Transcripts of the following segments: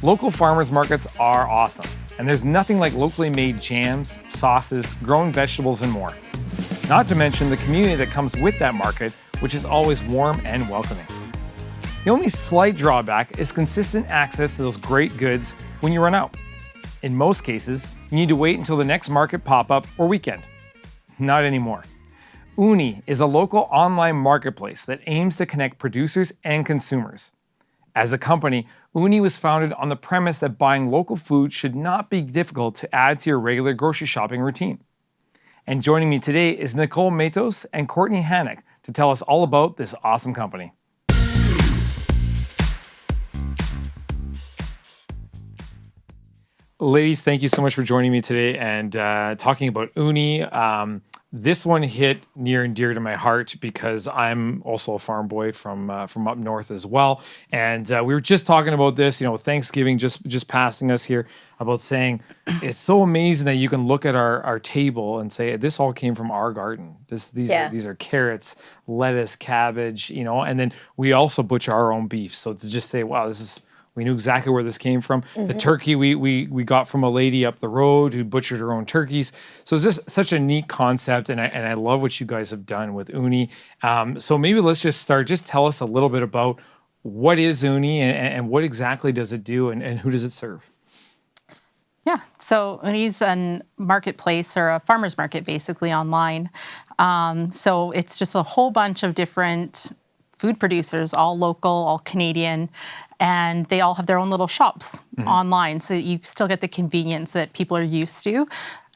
Local farmers markets are awesome, and there's nothing like locally made jams, sauces, grown vegetables, and more. Not to mention the community that comes with that market, which is always warm and welcoming. The only slight drawback is consistent access to those great goods when you run out. In most cases, you need to wait until the next market pop-up or weekend. Not anymore. Oonnie is a local online marketplace that aims to connect producers and consumers. As a company, Oonnie was founded on the premise that buying local food should not be difficult to add to your regular grocery shopping routine. And joining me today is Nicole Matos and Courtney Hannock to tell us all about this awesome company. Ladies, thank you so much for joining me today and talking about Oonnie. This one hit near and dear to my heart because I'm also a farm boy from up north as well. And we were just talking about this, Thanksgiving just passing us here, about saying it's so amazing that you can look at our table and say, this all came from our garden. These are carrots, lettuce, cabbage, and then we also butcher our own beef. So to just say, wow, we knew exactly where this came from. Mm-hmm. The turkey we got from a lady up the road who butchered her own turkeys. So it's just such a neat concept, and I love what you guys have done with Oonnie. So maybe let's just start. Just tell us a little bit about what is Oonnie and what exactly does it do and who does it serve? Yeah, so Oonnie's a marketplace or a farmer's market basically online. So it's just a whole bunch of different food producers, all local, all Canadian, and they all have their own little shops online. So you still get the convenience that people are used to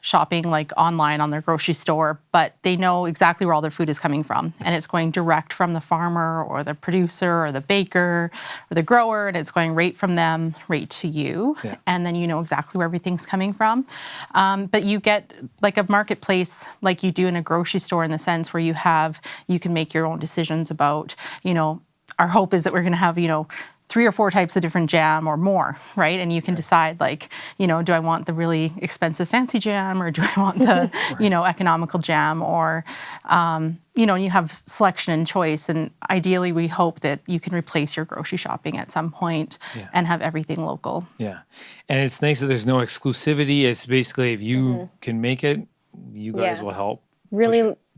shopping like online on their grocery store, but they know exactly where all their food is coming from. And it's going direct from the farmer or the producer or the baker or the grower, and it's going right from them right to you. Yeah. And then you know exactly where everything's coming from. But you get like a marketplace like you do in a grocery store in the sense where you can make your own decisions about, our hope is that we're going to have, 3 or 4 types of different jam or more, right? And you can decide do I want the really expensive fancy jam or do I want the, economical jam or, you have selection and choice. And ideally we hope that you can replace your grocery shopping at some point and have everything local. Yeah. And it's nice that there's no exclusivity. It's basically if you can make it, you guys will help.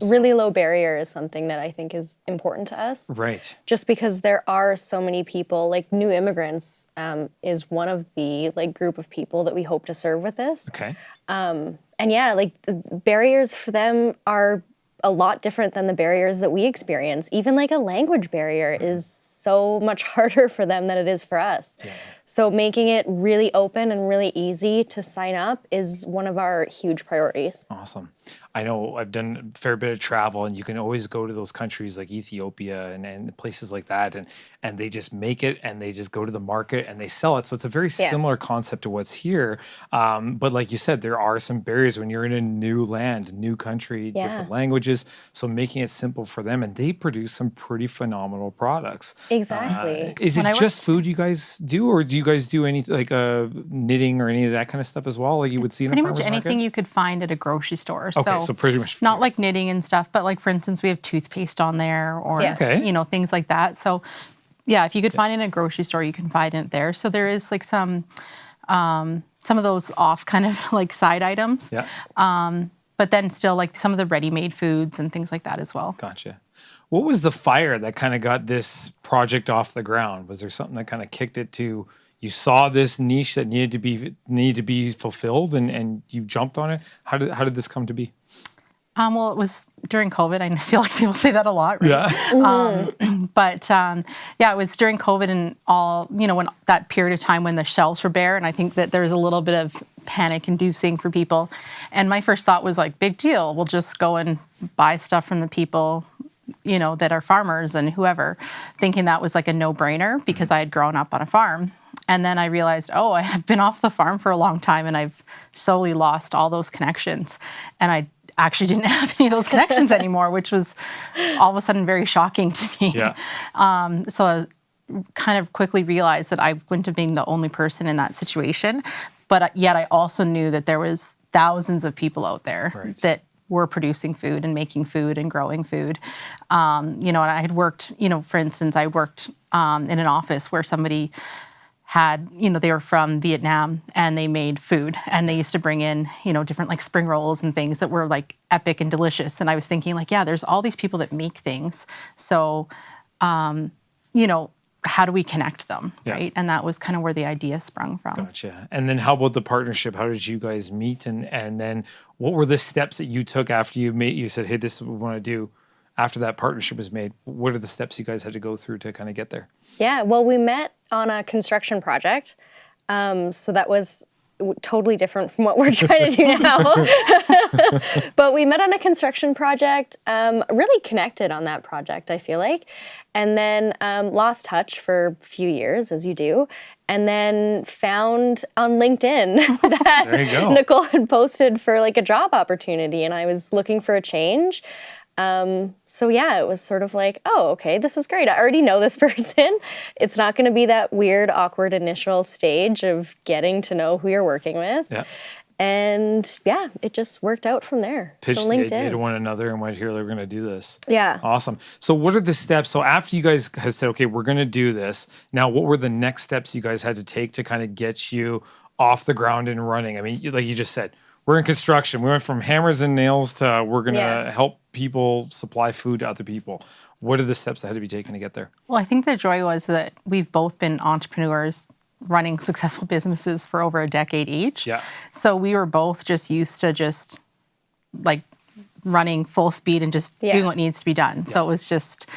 Really low barrier is something that I think is important to us. Right. Just because there are so many people, like new immigrants is one of the group of people that we hope to serve with this. Okay. The barriers for them are a lot different than the barriers that we experience. Even like a language barrier is so much harder for them than it is for us. Yeah. So making it really open and really easy to sign up is one of our huge priorities. Awesome. I know I've done a fair bit of travel, and you can always go to those countries like Ethiopia and places like that, and they just make it and they just go to the market and they sell it. So it's a very similar concept to what's here. But like you said, there are some barriers when you're in a new land, new country, different languages. So making it simple for them, and they produce some pretty phenomenal products. Exactly. Is it just food you guys do, or do you guys do any knitting or any of that kind of stuff as well, like you would see in a farmer's market? Pretty much anything you could find at a grocery store. Okay, so pretty much not like knitting and stuff, but like for instance, we have toothpaste on there or things like that. So if you could find it in a grocery store, you can find it there. So there is like some of those off kind of like side items. Yeah. But then still like some of the ready-made foods and things like that as well. Gotcha. What was the fire that kind of got this project off the ground? Was there something that kind of kicked it to, you saw this niche that needed to be fulfilled and you jumped on it? How did this come to be? Well, it was during COVID. I feel like people say that a lot, right? Yeah. It was during COVID and all, when that period of time when the shelves were bare. And I think that there's a little bit of panic inducing for people. And my first thought was like, big deal. We'll just go and buy stuff from the people, that are farmers and whoever, thinking that was like a no-brainer because I had grown up on a farm. And then I realized, I have been off the farm for a long time and I've slowly lost all those connections. And I actually didn't have any of those connections anymore, which was all of a sudden very shocking to me. Yeah. So I kind of quickly realized that I wouldn't have been the only person in that situation. But yet I also knew that there was thousands of people out there that were producing food and making food and growing food. And I had worked, for instance, I worked in an office where somebody had, they were from Vietnam and they made food, and they used to bring in, different like spring rolls and things that were like epic and delicious. And I was thinking like, yeah, there's all these people that make things. So, how do we connect them, right? And that was kind of where the idea sprung from. Gotcha. And then how about the partnership? How did you guys meet? And then what were the steps that you took after you said, hey, this is what we want to do? After that partnership was made, what are the steps you guys had to go through to kind of get there? Yeah, well, we met on a construction project. So that was totally different from what we're trying to do now. But we met on a construction project, really connected on that project, I feel like. And then lost touch for a few years, as you do. And then found on LinkedIn that Nicole had posted for like a job opportunity, and I was looking for a change. So yeah, it was sort of like, oh, okay, this is great. I already know this person. It's not going to be that weird, awkward initial stage of getting to know who you're working with. Yeah. And yeah, it just worked out from there. Pitched so the idea to one another and went, here, we're going to do this. Yeah. Awesome. So what are the steps? So after you guys had said, okay, we're going to do this, now what were the next steps you guys had to take to kind of get you off the ground and running? I mean, like you just said, we're in construction. We went from hammers and nails to we're going to help people supply food to other people. What are the steps that had to be taken to get there? Well, I think the joy was that we've both been entrepreneurs running successful businesses for over a decade each. Yeah. So we were both just used to just like running full speed and just doing what needs to be done. Yeah. So it was just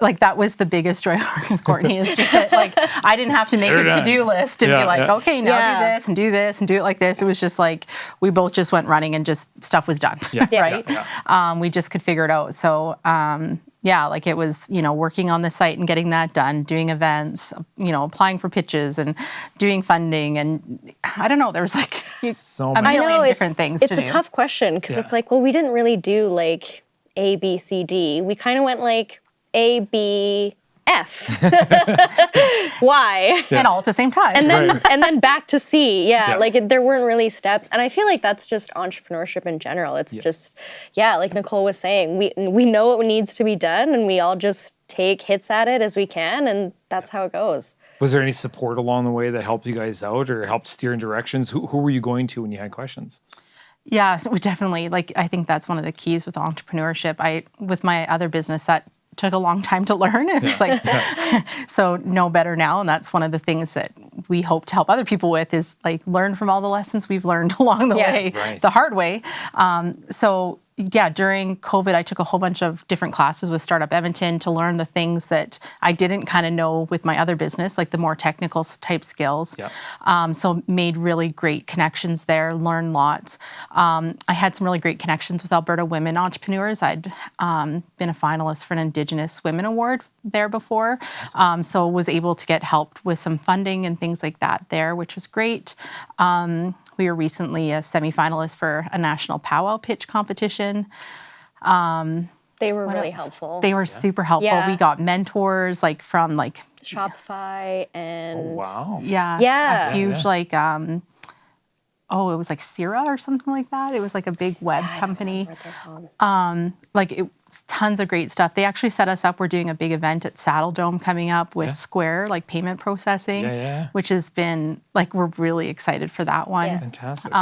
like, that was the biggest joy with Courtney. It's just that like, I didn't have to make a to-do list and be like, okay, now do this and do it like this. It was just like, we both just went running and just stuff was done, right? Yeah. We just could figure it out. So, like it was, working on the site and getting that done, doing events, applying for pitches and doing funding. And I don't know, there was like so a million different things to do. It's a tough question because it's like, well, we didn't really do like A, B, C, D. We kind of went like A, B, F. Why? And all at the same time. And then and then back to C. Yeah, like there weren't really steps. And I feel like that's just entrepreneurship in general. It's just, like Nicole was saying, we know what needs to be done and we all just take hits at it as we can, and that's how it goes. Was there any support along the way that helped you guys out or helped steer in directions? Who were you going to when you had questions? Yeah, so we definitely, I think that's one of the keys with entrepreneurship. With my other business, that took a long time to learn. It's like, so know better now. And that's one of the things that we hope to help other people with is like learn from all the lessons we've learned along the way, the hard way. During COVID, I took a whole bunch of different classes with Startup Edmonton to learn the things that I didn't kind of know with my other business, like the more technical type skills. So made really great connections there, learned lots. I had some really great connections with Alberta women entrepreneurs. I'd been a finalist for an Indigenous Women Award there before. So was able to get helped with some funding and things like that there, which was great. We were recently a semifinalist for a national powwow pitch competition. They were really helpful. They were super helpful. Yeah. We got mentors from Shopify and a huge it was like Sira or something like that. It was like a big web company. Tons of great stuff. They actually set us up. We're doing a big event at Saddle Dome coming up with Square, payment processing, which has been we're really excited for that one. Yeah. Fantastic.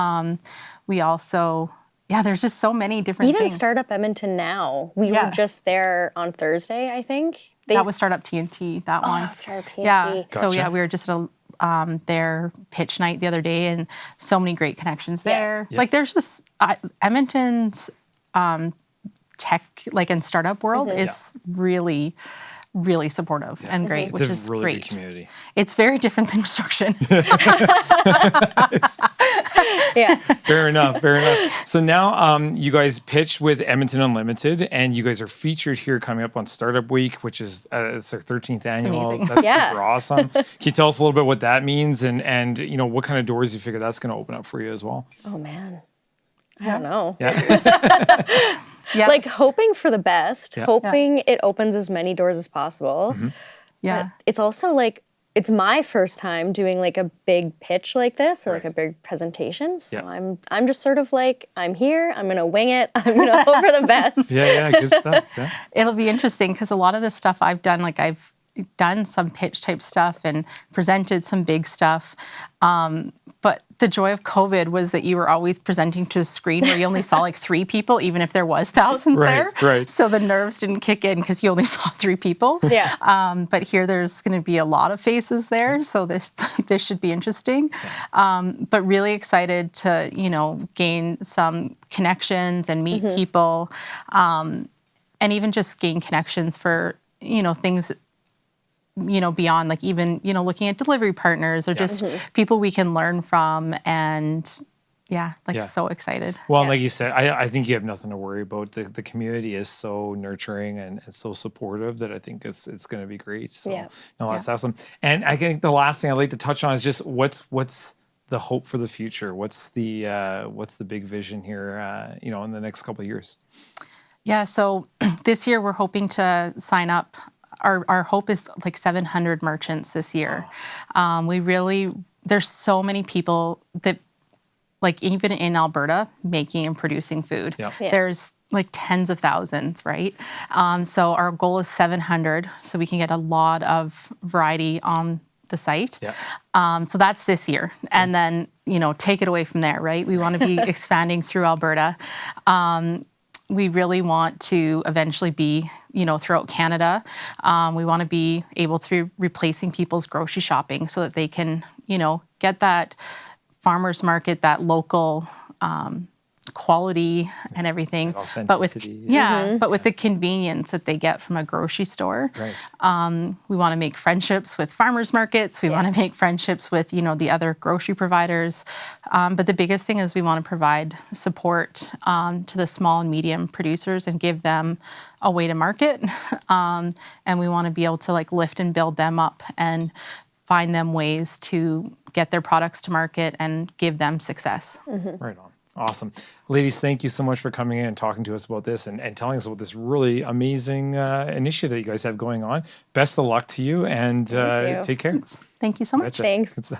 We also, there's just so many different things. Even Startup Edmonton now. We were just there on Thursday, I think. That was Startup TNT, that one. Oh, Startup TNT. Yeah. Gotcha. So we were just at their pitch night the other day, and so many great connections there. Yeah. There's just Edmonton's tech and startup world is really, really supportive and great, which is really great. Good community. It's very different than construction. Fair enough. So now you guys pitched with Edmonton Unlimited, and you guys are featured here coming up on Startup Week, which is it's their 13th annual. That's super awesome. Can you tell us a little bit what that means and what kind of doors you figure that's going to open up for you as well? Oh man, I don't know. Yeah. Hoping for the best, hoping it opens as many doors as possible. Mm-hmm. Yeah. But it's also it's my first time doing a big pitch like this or a big presentation. So I'm just sort of I'm here, I'm gonna wing it, I'm gonna hope for the best. Good stuff. Yeah. It'll be interesting because a lot of the stuff I've done, I've done some pitch type stuff and presented some big stuff. But the joy of COVID was that you were always presenting to a screen where you only saw like 3 people, even if there was thousands there. Right. So the nerves didn't kick in because you only saw 3 people. Yeah. But here there's going to be a lot of faces there. So this should be interesting. But really excited to, gain some connections and meet people. And even just gain connections for, things beyond like even, looking at delivery partners or just people we can learn from and so excited. Well, like you said, I think you have nothing to worry about. The community is so nurturing and so supportive that I think it's going to be great. So that's awesome. And I think the last thing I'd like to touch on is just what's the hope for the future? What's the big vision here, in the next couple of years? Yeah. So this year we're hoping to sign up. Our hope is like 700 merchants this year. There's so many people that, like even in Alberta, making and producing food. There's like tens of thousands, right? So our goal is 700, so we can get a lot of variety on the site. So that's this year. And then, take it away from there, right? We want to be expanding through Alberta. We really want to eventually be, throughout Canada. We want to be able to be replacing people's grocery shopping so that they can, get that farmer's market, that local quality and everything, but with but with the convenience that they get from a grocery store. We want to make friendships with farmers markets. We want to make friendships with the other grocery providers. But the biggest thing is we want to provide support to the small and medium producers and give them a way to market. And we want to be able to like lift and build them up and find them ways to get their products to market and give them success. Right on. Awesome. Ladies, thank you so much for coming in and talking to us about this and telling us about this really amazing initiative that you guys have going on. Best of luck to you and take care. Thank you so much. Thanks.